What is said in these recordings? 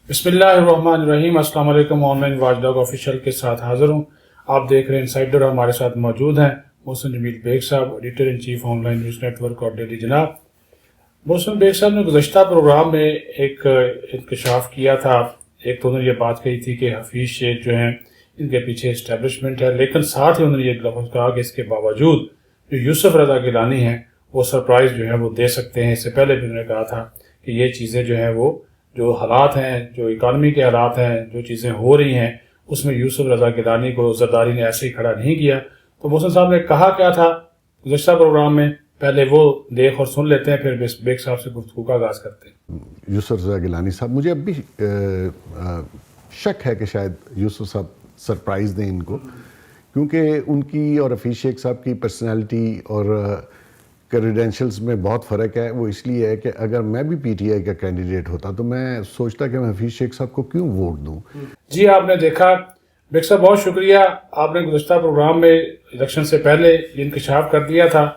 بسم اللہ الرحمن الرحیم۔ السلام علیکم۔ On line watch dog official کے ساتھ حاضر ہوں۔ آپ دیکھ رہے ہیں انسائڈر، ہمارے ساتھ موجود ہیں محسن جمیل بیگ صاحب، editor in chief online news network اور ڈیلی جناب۔ محسن بیگ صاحب نے گزشتہ پروگرام میں ایک انکشاف کیا تھا۔ ایک تو انہوں نے یہ بات کہی تھی کہ حفیظ شیخ جو ہیں ان کے پیچھے اسٹیبلشمنٹ ہے، لیکن ساتھ ہی انہوں نے یہ لفظ کہا کہ اس کے باوجود جو یوسف رضا گیلانی ہیں وہ سرپرائز جو ہے وہ دے سکتے ہیں۔ اس سے پہلے بھی انہوں نے کہا تھا کہ یہ چیزیں جو ہیں وہ جو حالات ہیں، جو اکانومی کے حالات ہیں، جو چیزیں ہو رہی ہیں، اس میں یوسف رضا گیلانی کو زرداری نے ایسے ہی کھڑا نہیں کیا۔ تو محسن صاحب نے کہا کیا تھا گزشتہ پروگرام میں، پہلے وہ دیکھ اور سن لیتے ہیں، پھر بیگ صاحب سے گفتگو کا آغاز کرتے ہیں۔ یوسف رضا گیلانی صاحب، مجھے اب بھی شک ہے کہ شاید یوسف صاحب سرپرائز دیں ان کو، کیونکہ ان کی اور حفیظ شیخ صاحب کی پرسنالٹی اور کریڈینشلز میں بہت فرق ہے۔ وہ اس لیے ہے کہ اگر میں بھی پی ٹی آئی کا کینڈیڈیٹ ہوتا تو میں سوچتا کہ میں حفیظ شیخ صاحب کو کیوں ووٹ دوں۔ جی، آپ نے دیکھا بیگ صاحب، بہت شکریہ، آپ نے گزشتہ پروگرام میں الیکشن سے پہلے یہ انکشاف کر دیا تھا۔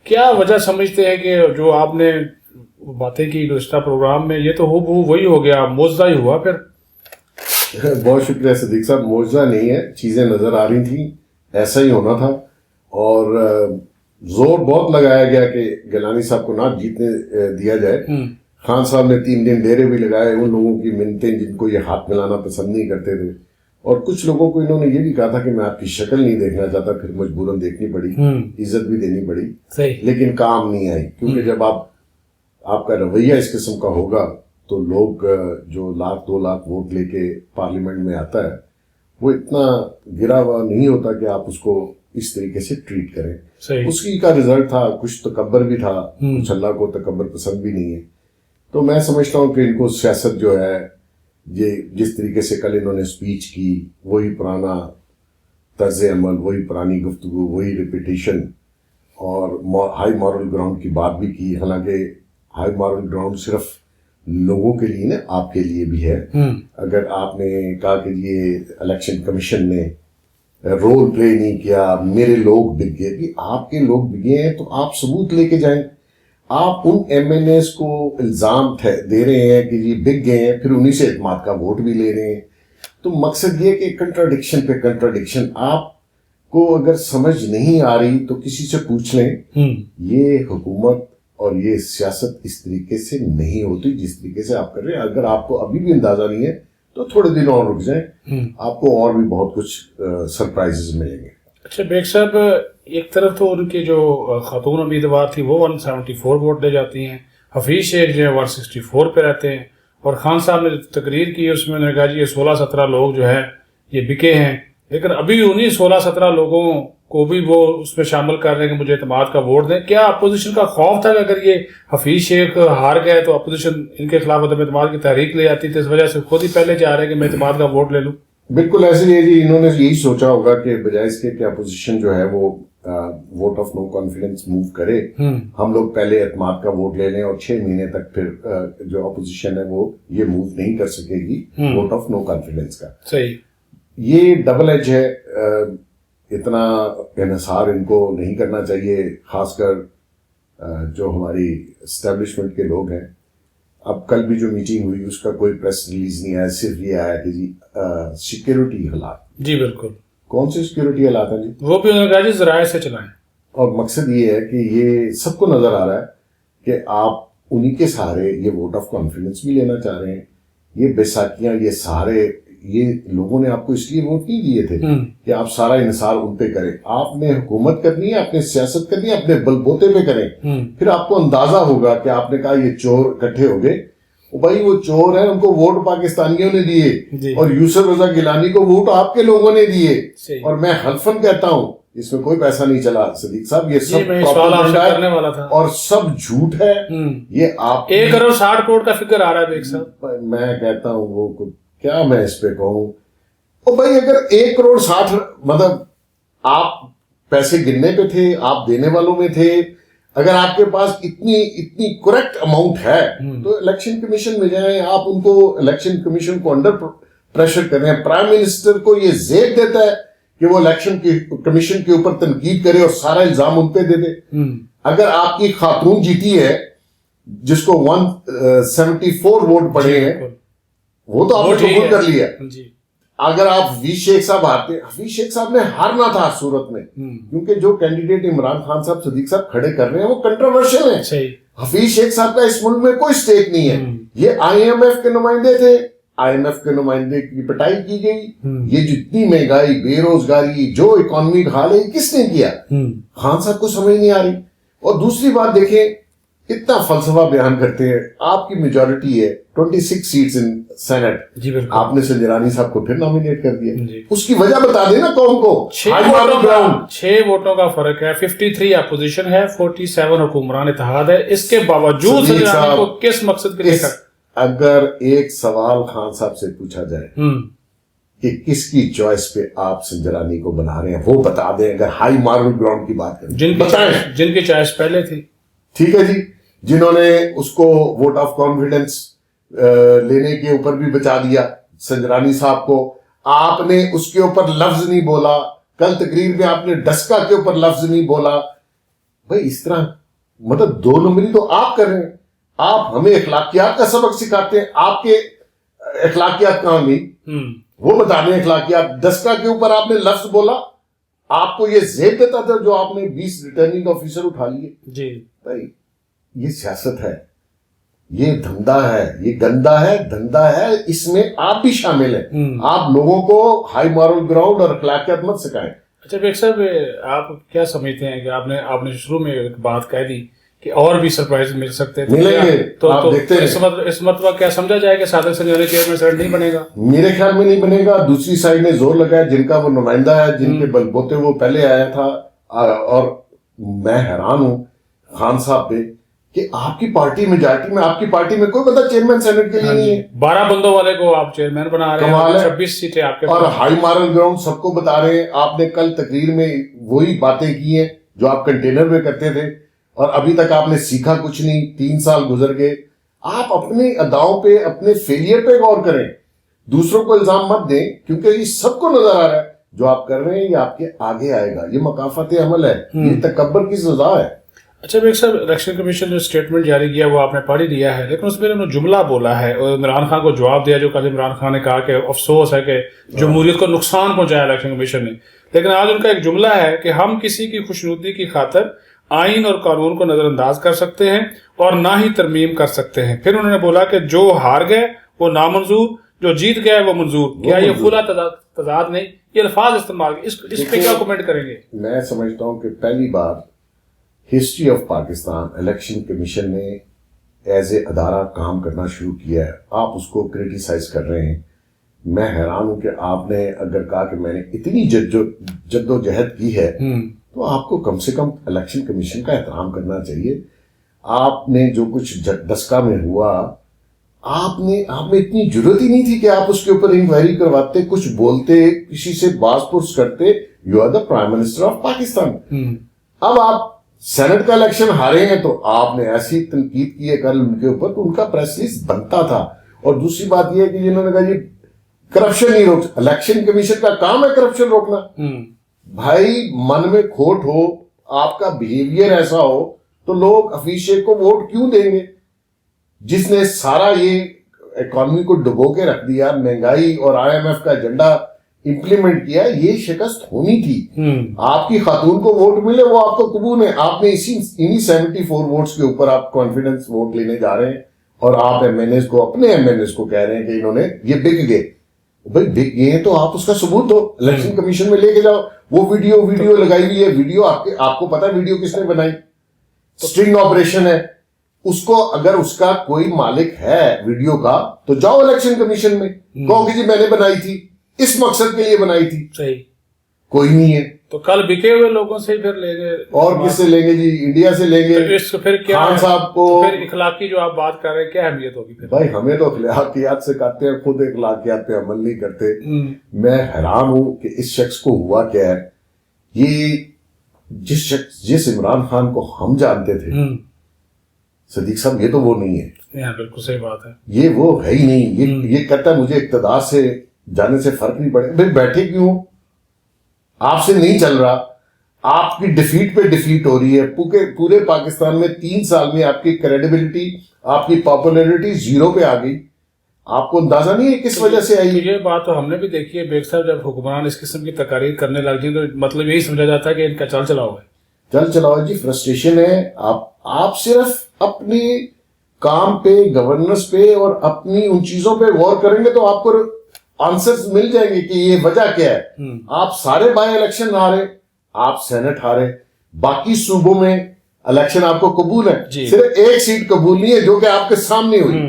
کیا وجہ سمجھتے ہیں کہ جو آپ نے باتیں کی گزشتہ پروگرام میں، یہ تو ہو وہی ہو گیا، معجزہ ہی ہوا پھر؟ بہت شکریہ صدیق صاحب، معجزہ نہیں ہے، چیزیں نظر آ رہی تھیں، ایسا ہی ہونا تھا، اور زور بہت لگایا گیا کہ گیلانی صاحب کو نہ جیتنے دیا جائے۔ خان صاحب نے 3 دن ڈیرے بھی لگائے ان لوگوں کی منتیں جن کو یہ ہاتھ ملانا پسند نہیں کرتے تھے، اور کچھ لوگوں کو انہوں نے یہ بھی کہا تھا کہ میں آپ کی شکل نہیں دیکھنا چاہتا، پھر مجبوراً دیکھنی پڑی، عزت بھی دینی پڑی، لیکن کام نہیں آئی، کیونکہ جب آپ کا رویہ اس قسم کا ہوگا تو لوگ جو 1,00,000 2 لاکھ ووٹ لے کے پارلیمنٹ میں آتا ہے وہ اتنا گرا ہوا نہیں ہوتا کہ آپ اس کو اس طریقے سے ٹریٹ کریں۔ اس کی کا رزلٹ تھا، کچھ تکبر بھی تھا، کچھ اللہ کو تکبر پسند بھی نہیں ہے۔ تو میں سمجھتا ہوں کہ ان کو سیاست جو ہے، یہ جس طریقے سے کل انہوں نے سپیچ کی، وہی پرانا طرز عمل، وہی پرانی گفتگو، وہی ریپیٹیشن، اور ہائی مورل گراؤنڈ کی بات بھی کی، حالانکہ ہائی مورل گراؤنڈ صرف لوگوں کے لیے نا، آپ کے لیے بھی ہے۔ اگر آپ نے کہا کہ یہ الیکشن کمیشن نے رول پلے نہیں کیا، میرے لوگ بک گئے، کہ آپ کے لوگ بگے ہیں تو آپ ثبوت لے کے جائیں۔ آپ ان ایم این ایز کو الزام دے رہے ہیں کہ یہ بک گئے ہیں، پھر انہی سے اعتماد کا ووٹ بھی لے رہے ہیں۔ تو مقصد یہ کہ کنٹراڈکشن پہ کنٹراڈکشن، آپ کو اگر سمجھ نہیں آ رہی تو کسی سے پوچھ لیں۔ یہ حکومت اور یہ سیاست اس طریقے سے نہیں ہوتی جس طریقے سے آپ کر رہے ہیں۔ اگر آپ کو ابھی بھی اندازہ نہیں ہے تو تھوڑے دن اور رک جائیں، آپ کو اور بھی بہت کچھ سرپرائزز ملیں گے۔ اچھا بیگ صاحب، ایک طرف تو ان کی جو خاتون امیدوار تھی وہ 174 ووٹ لے جاتی ہیں، حفیظ شیخ جو ہے 164 پہ رہتے ہیں، اور خان صاحب نے تقریر کی اس میں انہوں نے کہا جی یہ 16-17 لوگ جو ہے یہ بکے ہیں، لیکن ابھی انہیں 16-17 لوگوں کو بھی وہ اس میں شامل کر رہے ہیں کہ مجھے اعتماد کا ووٹ دیں۔ کیا اپوزیشن کا خوف تھا کہ اگر یہ حفیظ شیخ ہار گئے تو اپوزیشن ان کے خلاف عدم اعتماد کی تحریک لے آتی تھی، اس وجہ سے خود ہی پہلے جا رہے ہیں کہ میں اعتماد کا ووٹ لے لوں؟ بالکل ایسے ہی ہے جی، انہوں نے یہی سوچا ہوگا کہ بجائے اس کے کہ اپوزیشن جو ہے وہ vote of no confidence move کرے، ہم لوگ پہلے اعتماد کا ووٹ لے لیں، اور 6 مہینے تک پھر جو اپوزیشن ہے وہ یہ موو نہیں کر سکے گی ووٹ آف نو کانفیڈنس کا۔ صحیح، یہ ڈبل ایج ہے، اتنا انحصار ان کو نہیں کرنا چاہیے، خاص کر جو ہماری اسٹیبلشمنٹ کے لوگ ہیں۔ اب کل بھی جو میٹنگ ہوئی اس کا کوئی پریس ریلیز نہیں آیا، صرف یہ آیا کہ جی سیکیورٹی حالات۔ جی بالکل، کون سے سیکیورٹی حالات ہیں جی؟ وہ بھی انہوں نے کہا جی ذرائع سے چلائیں، اور مقصد یہ ہے کہ یہ سب کو نظر آ رہا ہے کہ آپ انہی کے سہارے یہ ووٹ آف کانفیڈنس بھی لینا چاہ رہے ہیں۔ یہ بیساکھیاں، یہ سارے، یہ لوگوں نے آپ کو اس لیے ووٹ نہیں دیے تھے کہ آپ سارا انحصار ان پہ کریں۔ آپ نے حکومت کرنی ہے، آپ نے سیاست کرنی ہے، اپنے بل بوتے پہ کریں، پھر آپ کو اندازہ ہوگا کہ آپ نے کہا یہ چور اکٹھے ہو گئے، بھائی وہ چور ہیں، ان کو ووٹ پاکستانیوں نے دیے، اور یوسف رضا گیلانی کو ووٹ آپ کے لوگوں نے دیے، اور میں حلفاً کہتا ہوں اس میں کوئی پیسہ نہیں چلا صدیق صاحب، یہ سب پروپیگنڈا ہے اور سب جھوٹ ہے۔ یہ آپ 1 کروڑ 60 کروڑ کا فگر آ رہا ہے بیگ صاحب، میں کہتا ہوں وہ کیا میں اس پہ کہوں۔ اور بھائی اگر 1 کروڑ 60، مطلب آپ پیسے گننے پہ تھے، آپ دینے والوں میں تھے، اگر آپ کے پاس اتنی کریکٹ اماؤنٹ ہے تو الیکشن کمیشن میں جائیں، آپ ان کو الیکشن کمیشن کو انڈر پریشر کر رہے ہیں۔ پرائم منسٹر کو یہ زیب دیتا ہے کہ وہ الیکشن کمیشن کے اوپر تنقید کرے اور سارا الزام ان پہ دے دے۔ اگر آپ کی خاتون جیتی ہے جس کو 174 ووٹ پڑے ہیں، وہ تو آپ نے ٹھیک قبول ہے کر لیا. جی. اگر آپ حفیظ شیخ صاحب ہارتے, حفیظ شیخ صاحب نے ہارنا تھا اس صورت میں, کیونکہ جو کینڈیڈیٹ عمران خان صاحب صدیق صاحب کھڑے کر رہے ہیں وہ کنٹروورشل ہیں. صحیح. حفیظ شیخ صاحب کا اس ملک میں کوئی سٹیک نہیں ہے. یہ آئی ایم ایف کے نمائندے تھے, آئی ایم ایف کے نمائندے کی پٹائی کی گئی. یہ جتنی مہنگائی, بے روزگاری, جو اکانومی کا حال ہے, کس نے کیا؟ خان صاحب کو سمجھ نہیں آ رہی. اور دوسری بات دیکھیں, اتنا فلسفہ بیان کرتے ہیں, آپ کی میجورٹی ہے 26 سیٹس ان سینٹ, جی بالکل. آپ نے سنجرانی صاحب کو پھر نامینیٹ کر دیا. جی. اس کی وجہ بتا دینا قوم کو. 6 ووٹوں کا فرق ہے, 53 اپوزیشن ہے, 47 حکمران اتحاد ہے. اس کے باوجود سنجرانی کو کس مقصد کے لیے اگر ایک سوال خان صاحب سے پوچھا جائے کہ کس کی چوائس پہ آپ سنجرانی کو بنا رہے ہیں, وہ بتا دیں. اگر ہائی مارول گراؤنڈ کی بات کریں, جن کی چوائس پہلے تھی, ٹھیک ہے جی, جنہوں نے اس کو ووٹ آف کانفیڈنس لینے کے اوپر بھی بچا دیا سنجرانی صاحب کو. آپ نے اس کے اوپر لفظ نہیں بولا, کل تقریر میں آپ نے ڈسکا کے اوپر لفظ نہیں بولا. بھائی اس طرح مطلب 2 نمبری تو آپ کر رہے ہیں. آپ ہمیں اخلاقیات کا سبق سکھاتے ہیں, آپ کے اخلاقیات کہاں گئی وہ بتا دیں. اخلاقیات, ڈسکا کے اوپر آپ نے لفظ بولا, آپ کو یہ زیب دیتا تھا جو آپ نے 20 ریٹرننگ آفیسر اٹھا لیے. جی بھائی یہ سیاست ہے, یہ دھندا ہے, یہ گندا ہے, دھندا ہے, اس میں آپ بھی شامل ہیں. آپ لوگوں کو ہائی مارل گراؤنڈ اور اخلاقیات مت سکھائیں. اچھا بیگ صاحب, آپ کیا سمجھتے ہیں کہ آپ نے شروع میں ایک بات کہہ دی کہ اور بھی سرپرائز مل سکتے ہیں, ملیں گے, تو دیکھتے ہیں. اس مرتبہ کیا سمجھا جائے کہ صادق سنجرانی چیئرمین سینٹ نہیں بنے گا؟ میرے خیال میں نہیں بنے گا. دوسری سائڈ نے زور لگایا, جن کا وہ نمائندہ ہے, جن کے بل بوتے وہ پہلے آیا تھا. اور میں حیران ہوں خان صاحب پہ کہ آپ کی پارٹی میجارٹی میں, آپ کی پارٹی میں کوئی بندہ چیئرمین سینٹ کے لیے نہیں ہے. 12 بندوں والے کو آپ چیئرمین بنا رہے ہیں, 26 سیٹیں آپ کے اور ہائی مارل گراؤنڈ سب کو بتا رہے ہیں. آپ نے کل تقریر میں وہی باتیں کی ہیں جو آپ کنٹینر میں کرتے تھے, اور ابھی تک آپ نے سیکھا کچھ نہیں. 3 سال گزر گئے. آپ اپنے اداؤں پہ, اپنے فیلئر پہ غور کریں, دوسروں کو الزام مت دیں, کیونکہ یہ سب کو نظر آ رہا ہے جو آپ کر رہے ہیں یہ آپ کے آگے آئے گا. یہ مکافات عمل ہے, یہ تکبر کی سزا ہے. اچھا بیگ صاحب, الیکشن کمیشن جو سٹیٹمنٹ جاری کیا وہ آپ نے پڑھ ہی لیا ہے, لیکن اس میں انہوں نے جملہ بولا ہے اور عمران خان کو جواب دیا, جو کل عمران خان نے کہا کہ افسوس ہے کہ جمہوریت کو نقصان پہنچایا الیکشن کمیشن نے. لیکن آج ان کا ایک جملہ ہے کہ ہم کسی کی خوشنودی کی خاطر آئین اور قانون کو نظر انداز کر سکتے ہیں اور نہ ہی ترمیم کر سکتے ہیں. پھر انہوں نے بولا کہ جو ہار گئے وہ نامنظور, جو جیت گئے وہ منظور. کیا یہ کھلا تضاد نہیں؟ یہ الفاظ استعمال, اس پہ کیا کمنٹ کریں گے؟ میں سمجھتا ہوں کہ پہلی بار history of Pakistan election commission نے ایز اے ادارہ کام کرنا شروع کیا ہے. آپ اس کو کریٹیسائز کر رہے ہیں. میں حیران ہوں کہ آپ نے اگر کہا کہ میں نے اتنی جد و جہد کی ہے تو آپ کو کم سے کم الیکشن کمیشن کا احترام کرنا چاہیے. آپ نے جو کچھ ڈسکا میں ہوا, آپ میں اتنی ضرورت ہی نہیں تھی کہ آپ اس کے اوپر انکوائری کرواتے, کچھ بولتے, کسی سے باز پرس کرتے. You are the prime minister of Pakistan. اب آپ سینٹ کا الیکشن ہارے ہیں تو آپ نے ایسی تنقید کی ہے کل ان کے اوپر, تو ان کا پریس ریلیز بنتا تھا. اور دوسری بات یہ ہے کہ جنہوں نے کہا یہ کرپشن نہیں روک, الیکشن کمیشن کا کام ہے کرپشن روکنا. بھائی من میں کھوٹ ہو, آپ کا بیہیویئر ایسا ہو تو لوگ حفیظ شیخ کو ووٹ کیوں دیں گے, جس نے سارا یہ اکانومی کو ڈبو کے رکھ دیا, مہنگائی اور آئی ایم ایف کا ایجنڈا امپلیمنٹ کیا. یہ شکست ہونی تھی. آپ کی خاتون کو ووٹ ملے وہ آپ کو قبول ہے. آپ نے انہی 74 ووٹس کے اوپر آپ کانفیڈنس ووٹ لینے جا رہے ہیں, اور آپ ایم این ایز کو, اپنے ایم این ایز کو کہہ رہے ہیں کہ انہوں نے یہ بک گئے. بھائی بک گئے ہیں تو آپ اس کا ثبوت دو, الیکشن کمیشن میں لے کے جاؤ. وہ ویڈیو لگائی ہوئی ہے, ویڈیو آپ کو پتا ویڈیو کس نے بنائی, اسٹرنگ آپریشن ہے. اس کو اگر اس کا کوئی مالک ہے ویڈیو کا تو جاؤ الیکشن کمیشن میں کہو کہ جی میں نے بنائی تھی, اس مقصد کے لیے بنائی تھی. صحیح. کوئی نہیں ہے تو کل بکے ہوئے لوگوں سے پھر لیں گے, اور کس سے لیں گے جی؟ انڈیا سے لیں گے. اس کو پھر کیا خان صاحب کو پھر اخلاقی جو آپ بات کر رہے ہیں کیا اہمیت ہوگی پھر؟ بھائی ہمیں تو اخلاقیات سے کہتے ہیں, خود اخلاقیات پہ عمل نہیں کرتے. میں حیران ہوں کہ اس شخص کو ہوا کیا ہے. یہ جس عمران خان کو ہم جانتے تھے صدیق صاحب, یہ تو وہ نہیں ہے. بالکل صحیح بات ہے. یہ وہ ہے ہی نہیں. یہ کہتا ہے مجھے اقتدار سے جانے سے فرق نہیں پڑے. بھائی بیٹھے کیوں؟ آپ سے نہیں چل رہا. آپ کی ڈیفیٹ پہ ڈیفیٹ ہو رہی ہے. پورے پاکستان میں 3 سال میں آپ کی کریڈیبلٹی, آپ کی پاپولیرٹی 0 پہ آ گئی. آپ کو اندازہ نہیں ہے کس وجہ سے آئی. یہ بات تو ہم نے بھی دیکھی ہے بیگ صاحب, جب حکمران اس قسم کی تقاریر کرنے لگ جائیں تو مطلب یہی سمجھا جاتا ہے کہ ان کا چل چلاؤ ہے. چل چلاؤ جی, فرسٹریشن ہے. آپ صرف اپنے کام پہ, گورننس پہ اور اپنی ان چیزوں پہ غور کریں گے تو آپ کو آنسرز مل جائیں گے کہ یہ وجہ کیا ہے. آپ سارے بائی الیکشن ہارے, آپ سینٹ ہارے, باقی صوبوں میں الیکشن آپ کو قبول ہے, صرف ایک سیٹ قبول نہیں ہے جو کہ آپ کے سامنے ہوئی.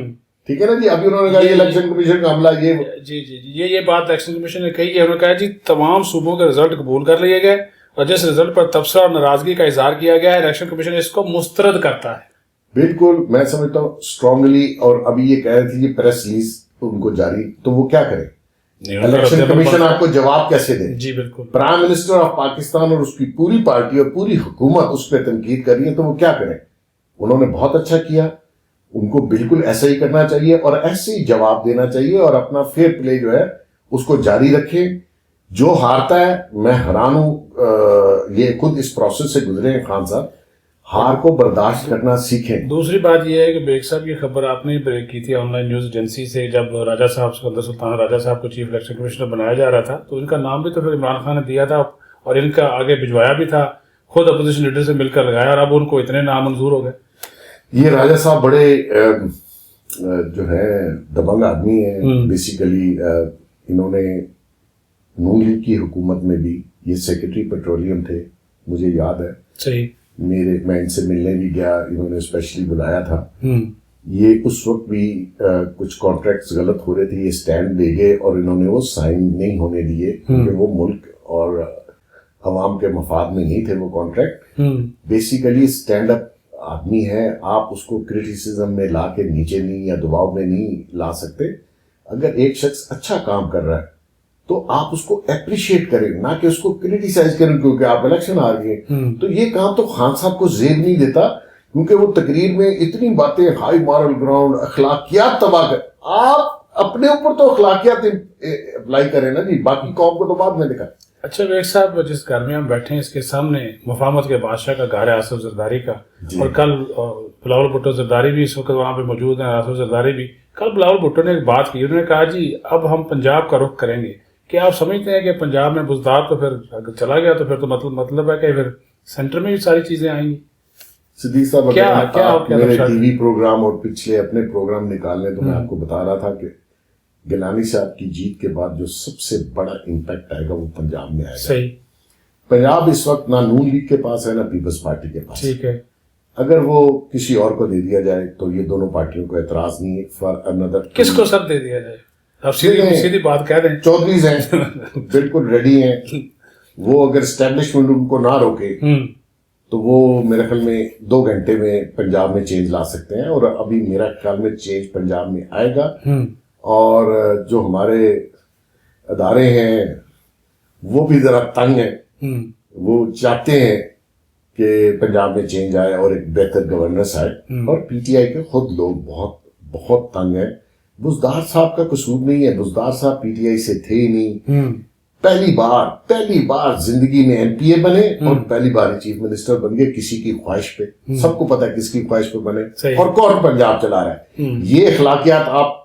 ٹھیک ہے نا جی. ابھی انہوں نے کہا یہ الیکشن کمیشن کا عملہ یہ بات الیکشن کمیشن نے کہی ہے. انہوں نے کہا جی تمام صوبوں کے رزلٹ قبول کر لیے گئے اور جس رزلٹ پر تبصرہ اور ناراضگی کا اظہار کیا گیا ہے الیکشن کمیشن اس کو مسترد کرتا ہے. بالکل میں سمجھتا ہوں اسٹرانگلی. اور ابھی یہ کہہ رہے تھے یہ پریس ریلیز ان کو جاری, تو وہ کیا کریں؟ الیکشن کمیشن آپ کو جواب کیسے دے؟ جی بالکل. پرائم منسٹر آف پاکستان اور اس کی پوری پارٹی اور پوری حکومت اس پہ تنقید کر رہی ہے, تو وہ کیا کریں؟ انہوں نے بہت اچھا کیا, ان کو بالکل ایسا ہی کرنا چاہیے اور ایسے ہی جواب دینا چاہیے اور اپنا فیئر پلے جو ہے اس کو جاری رکھیں. جو ہارتا ہے, میں حیران ہوں, یہ خود اس پروسیس سے گزرے ہیں خان صاحب, ہار کو برداشت کرنا سیکھیں. دوسری بات یہ ہے کہ بیگ صاحب کی خبر آپ نے بریک کی تھی آن لائن نیوز ایجنسی سے, جب راجہ صاحب سکندر سلطان راجہ صاحب کو چیف الیکشن کمشنر بنایا جا رہا تھا تو ان کا نام بھی تو پھر عمران خان نے دیا تھا اور ان کا آگے بھجوایا بھی تھا, خود اپوزیشن لیڈر سے مل کر لگایا, اور اب ان کو اتنے نامنظور ہو گئے. یہ راجہ صاحب بڑے جو ہے دبنگ آدمی ہیں بیسیکلی. انہوں نے نون لیگ کی حکومت میں بھی یہ سیکرٹری پیٹرولیم تھے, مجھے یاد ہے. صحیح. میں ان سے ملنے بھی گیا, انہوں نے اسپیشلی بلایا تھا. یہ اس وقت بھی کچھ کانٹریکٹس غلط ہو رہے تھے, یہ سٹینڈ دے گئے اور انہوں نے وہ سائن نہیں ہونے دیے کیونکہ وہ ملک اور عوام کے مفاد میں نہیں تھے وہ کانٹریکٹ. بیسیکلی اسٹینڈ اپ آدمی ہے, آپ اس کو کرٹیسزم میں لا کے نیچے نہیں یا دباؤ میں نہیں لا سکتے. اگر ایک شخص اچھا کام کر رہا ہے تو آپ اس کو اپریشیٹ کریں, نہ کہ اس کو کرٹیسائز کریں کیونکہ آپ الیکشن ہار گئے. تو یہ کام تو خان صاحب کو زیب نہیں دیتا کیونکہ وہ تقریر میں اتنی باتیں, ہائی مارل گراؤنڈ, اخلاقیات تباہ کر. آپ اپنے اوپر تو اخلاقیات اپلائی کریں نا جی, باقی قوم کو تو بعد میں دکھائیں. اچھا بیگ صاحب, جس گھر میں ہم بیٹھے ہیں اس کے سامنے مفاہمت کے بادشاہ کا گھر ہے آصف زرداری کا, اور کل بلاول بھٹو زرداری بھی اس وقت وہاں پہ موجود ہیں, آصف زرداری بھی. کل بلاول بھٹو نے ایک بات کی, انہوں نے کہا جی اب ہم پنجاب کا رخ کریں گے. کیا آپ سمجھتے ہیں کہ پنجاب میں بزدار تو پھر اگر چلا گیا تو پھر تو مطلب ہے کہ پھر سینٹر میں بھی ساری چیزیں آئیں گی؟ صدیق صاحب اگر میرے ٹی وی پروگرام اور پچھلے اپنے پروگرام نکالنے تو میں آپ کو بتا رہا تھا کہ گیلانی صاحب کی جیت کے بعد جو سب سے بڑا امپیکٹ آئے گا وہ پنجاب میں آئے گا. صحیح. پنجاب اس وقت نہ نون لیگ کے پاس ہے نہ پیپلز پارٹی کے پاس. ٹھیک ہے. اگر وہ کسی اور کو دے دیا جائے تو یہ دونوں پارٹیوں کو اعتراض نہیں ہے. فار اندر کس کو سب دے دیا جائے؟ اب سیدھی بات کہہ دیں. چودھریز ہیں بالکل ریڈی ہیں, وہ اگر اسٹیبلشمنٹ ان کو نہ روکے تو وہ میرے خیال میں 2 گھنٹے میں پنجاب میں چینج لا سکتے ہیں. اور ابھی میرا خیال میں چینج پنجاب میں آئے گا. اور جو ہمارے ادارے ہیں وہ بھی ذرا تنگ ہیں, وہ چاہتے ہیں کہ پنجاب میں چینج آئے اور ایک بہتر گورننس آئے. اور پی ٹی آئی کے خود لوگ بہت بہت تنگ ہیں. بزدار صاحب کا قصور نہیں ہے, بزدار صاحب پی ٹی آئی سے تھے ہی نہیں. پہلی بار زندگی میں ایم پی اے بنے اور پہلی بار چیف منسٹر بن گئے کسی کی خواہش پہ. سب کو پتا ہے کس کی خواہش پہ بنے اور کون پنجاب چلا رہا ہے. یہ اخلاقیات آپ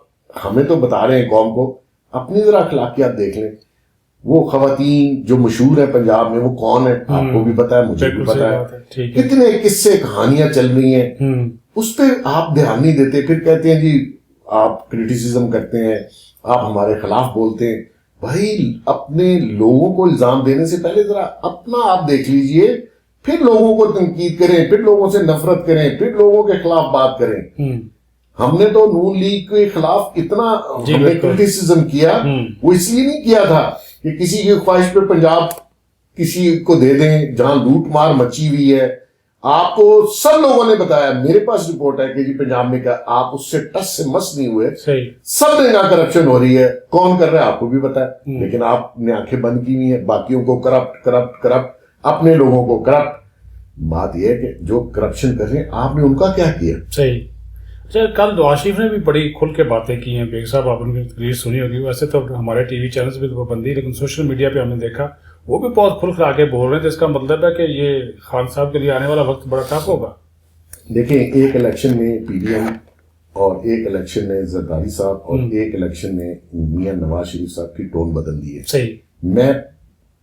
ہمیں تو بتا رہے ہیں قوم کو, اپنی ذرا اخلاقیات دیکھ لیں. وہ خواتین جو مشہور ہیں پنجاب میں وہ کون ہیں آپ کو بھی پتا ہے, مجھے بھی پتا ہے. کتنے قصے کہانیاں چل رہی ہیں, اس پہ آپ دھیان نہیں دیتے. پھر کہتے ہیں جی آپ کرٹیسزم کرتے ہیں, آپ ہمارے خلاف بولتے ہیں. بھائی اپنے لوگوں کو الزام دینے سے پہلے ذرا اپنا آپ دیکھ لیجئے, پھر لوگوں کو تنقید کریں, پھر لوگوں سے نفرت کریں, پھر لوگوں کے خلاف بات کریں. ہم نے تو نون لیگ کے خلاف اتنا کرٹیسزم کیا, وہ اس لیے نہیں کیا تھا کہ کسی کی خواہش پہ پنجاب کسی کو دے دیں جہاں لوٹ مار مچی ہوئی ہے. آپ کو سب لوگوں نے بتایا, میرے پاس رپورٹ ہے کہ جی پنجاب میں کیا, آپ اس سے ٹس سے مس نہیں ہوئے. سب نے کہا کرپشن ہو رہی ہے, کون کر رہا ہے آپ کو بھی پتا ہے, لیکن آپ نے آنکھیں بند کی ہوئی ہیں. باقیوں کو کرپٹ, اپنے لوگوں کو کرپٹ. بات یہ ہے کہ جو کرپشن کر رہے ہیں آپ نے ان کا کیا کیا؟ صحیح. اچھا کل نواز شریف نے بھی بڑی کھل کے باتیں کی ہیں بیگ صاحب, آپ ان کی تقریر سنی ہوگی. ویسے تو ہمارے ٹی وی چینلز پہ تو پابندی, لیکن سوشل میڈیا پہ ہم نے دیکھا وہ بھی بہت کھل کھلا کے بول رہے ہیں. جس کا مطلب ہے کہ یہ خان صاحب کے لیے آنے والا وقت بڑا ٹف ہوگا. دیکھیں ایک الیکشن میں پی ڈی ایم اور ایک الیکشن نے زرداری صاحب اور ایک الیکشن نے میاں نواز شریف صاحب کی ٹون بدل دی ہے. صحیح. میں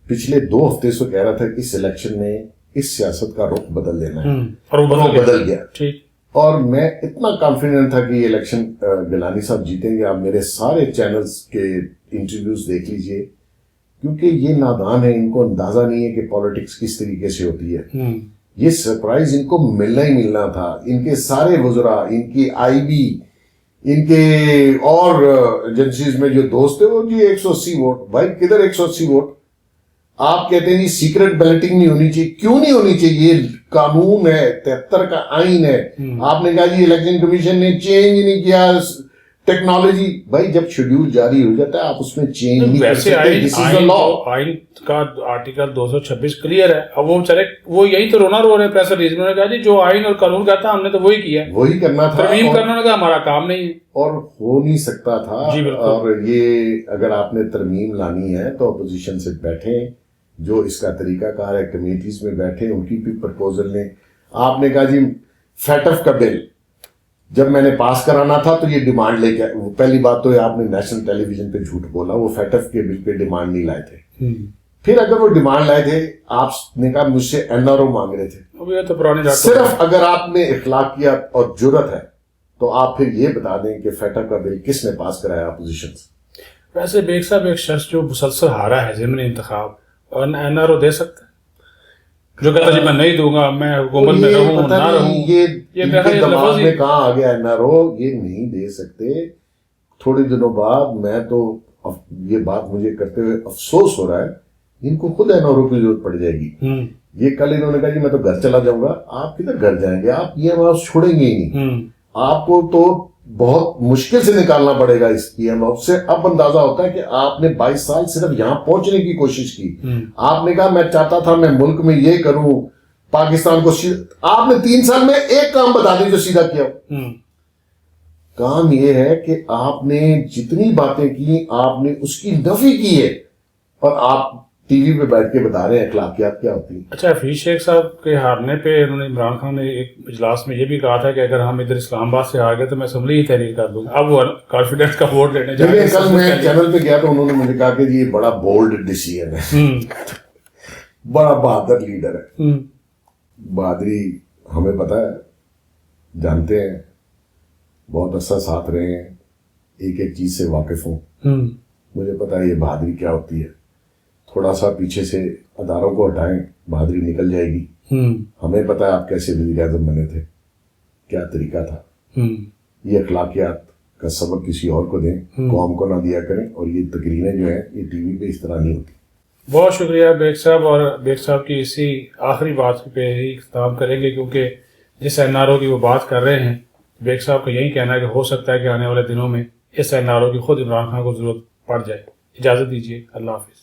پچھلے 2 ہفتے سے کہہ رہا تھا کہ اس الیکشن نے اس سیاست کا رخ بدل دینا ہے اور وہ بدل گیا. ٹھیک. اور میں اتنا کانفیڈنٹ تھا کہ یہ الیکشن گیلانی صاحب جیتیں گے. آپ میرے سارے چینلز کے انٹرویوز دیکھ لیجئے, کیونکہ یہ نادان ہے, ان کو اندازہ نہیں ہے کہ پالیٹکس کس طریقے سے ہوتی ہے. یہ سرپرائز ان کو ملنا ہی ملنا تھا. ان کے سارے وزراء, ان کی آئی بی, ان کے اور ایجنسیز میں جو دوست تھے, وہ جی 180 ووٹ. بھائی کدھر 180 ووٹ؟ آپ کہتے ہیں جی سیکرٹ بیلٹنگ نہیں ہونی چاہیے. کیوں نہیں ہونی چاہیے؟ یہ قانون ہے, 73 کا آئین ہے. آپ نے کہا جی الیکشن کمیشن نے چینج نہیں کیا ٹیکنالوجی. بھائی جب شیڈیول جاری ہو جاتا ہے آپ اس میں چینج نہیں کر سکتے. دس از دی لا. آئین کا آرٹیکل 226 کلیئر ہے. اب وہ چلے وہ یہی تو رونا رو رہے ہیں پریس ریلیز میں. کہا جی جو آئین اور قانون کہتا ہے ہم نے تو وہی کیا ہے, وہی کرنا تھا, ترمیم کرنا کا ہمارا کام نہیں ہے اور ہو نہیں سکتا تھا. اور یہ اگر آپ نے ترمیم لانی ہے تو اپوزیشن سے بیٹھیں, جو اس کا طریقہ کار ہے کمیٹیز میں بیٹھیں, ان کی بھی پرپوزل لیں. آپ نے کہا جی فیٹف کا بل جب میں نے پاس کرانا تھا تو یہ ڈیمانڈ لے کے, پہلی بات تو آپ نے نیشنل ٹیلی ویژن پہ جھوٹ بولا, وہ فیٹف کے بل پہ ڈیمانڈ نہیں لائے تھے. پھر اگر وہ ڈیمانڈ لائے تھے, آپ نے کہا مجھ سے NRO مانگ رہے تھے. صرف اگر آپ میں اخلاقیات اور جرت ہے تو آپ پھر یہ بتا دیں کہ فیٹف کا بل کس نے پاس کرایا اپوزیشن سے. ویسے بیگ صاحب ایک شخص جو مسلسل ہارا ہے ضمن انتخاب, اور NRO دے سکتا ہے, جو کہتا ہے جی میں نہیں دوں گا, میں حکومت میں رہوں نہ رہوں. یہ دماغ میں کہاں آ گیا NRO یہ نہیں دے سکتے. تھوڑے دنوں بعد میں تو یہ بات مجھے کرتے ہوئے افسوس ہو رہا ہے, ان کو خود NRO کی ضرورت پڑ جائے گی. یہ کل انہوں نے کہا جی میں تو گھر چلا جاؤں گا. آپ کدھر گھر جائیں گے؟ آپ PMO چھوڑیں گے ہی نہیں. آپ کو تو بہت مشکل سے نکالنا پڑے گا اس PMO سے. اب اندازہ ہوتا ہے کہ آپ نے 22 سال صرف یہاں پہنچنے کی کوشش کی. آپ نے کہا میں چاہتا تھا میں ملک میں یہ کروں, پاکستان کو آپ نے 3 سال میں ایک کام بتا دی جو سیدھا کیا. کام یہ ہے کہ آپ نے جتنی باتیں کی آپ نے اس کی نفی کی ہے, اور آپ ٹی وی پہ بیٹھ کے بتا رہے ہیں اخلاقیات کیا ہوتی ہیں. اچھا, حفیظ شیخ صاحب کے ہارنے پہ انہوں نے عمران خان نے ایک اجلاس میں یہ بھی کہا تھا کہ اگر ہم ادھر اسلام آباد سے آ گئے تو میں اسمبلی ہی تحریر کر دوں گا. اب وہ کانفیڈنس کا ووٹ لینے جا رہے ہیں. کل میں چینل پہ گیا تو انہوں نے مجھے کہا کہ یہ بڑا بولڈ ڈیسیژن ہے, بڑا بہادر لیڈر ہے. بہادری ہمیں پتہ ہے, جانتے ہیں, بہت عرصہ ساتھ رہے ہیں, ایک ایک چیز سے واقف ہوں. مجھے پتا ہے یہ بہادری کیا ہوتی ہے. تھوڑا سا پیچھے سے اداروں کو ہٹائیں, بہادری نکل جائے گی. ہمیں پتا ہے آپ کیسے وزیر اعظم بنے تھے, کیا طریقہ تھا. یہ اخلاقیات کا سبق کسی اور کو دیں, قوم کو نہ دیا کریں. اور یہ تقریریں جو ہیں یہ ٹی وی پہ اس طرح نہیں ہوتی. بہت شکریہ بیگ صاحب, اور بیگ صاحب کی اسی آخری بات پہ ہی اختتام کریں گے, کیونکہ جس NRO کی وہ بات کر رہے ہیں, بیگ صاحب کا یہی کہنا ہے کہ ہو سکتا ہے کہ آنے والے دنوں میں اس NRO کی خود عمران خان کو ضرورت پڑ جائے. اجازت دیجیے, اللہ حافظ.